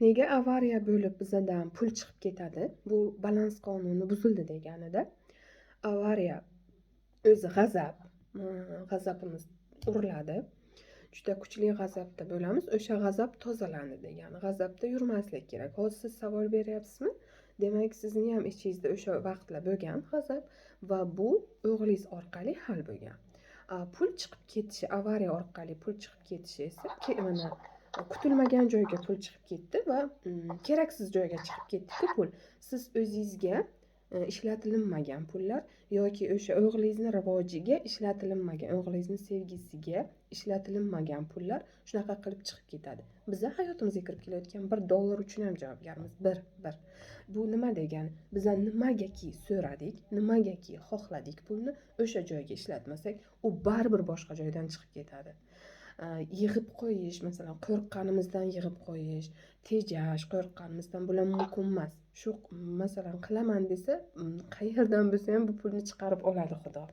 Nega avariya bo'lib bizadan pul chiqib ketadi? Bu balans qonuni buzildi deganida. Avariya o'zi g'azab, g'azabimiz uriladi. Juda kuchli g'azabda bo'lamiz. O'sha g'azab tozalandi degani. G'azabda yurmaslik kerak. Hozir siz savol beryapsizmi? Demak, sizni ham ichingizda o'sha vaqtlar bo'lgan g'azab va bu o'g'lingiz orqali hal bo'lgan. Pul chiqib ketishi, avariya orqali pul chiqib ketishi esa mana kutilmagan joyga pul chiqib ketdi va keraksiz joyga chiqib ketdi-ku pul. Siz o'zingizga ishlatilinmagan pullar yoki o'sha o'g'lingizni rivojiga ishlatilinmagan, o'g'lingizni sevgisiga ishlatilinmagan pullar shunaqa qilib chiqib ketadi. Biza hayotimizga kirib kelayotgan $1 uchun ham javobgarmiz. Bir. Bu nima degani? Biza nimagaki so'radik, nimagaki xohladik pulni o'sha joyga ishlatmasak, u baribir boshqa joydan chiqib ketadi. Yig'ib qo'yish, masalan, qo'rqqanimizdan yig'ib qo'yish, tejash qo'rqqanimizdan bular mumkin emas. Shu masalan qilaman desa, qayerdan bo'lsa ham bu pulni chiqarib oladi Xudo.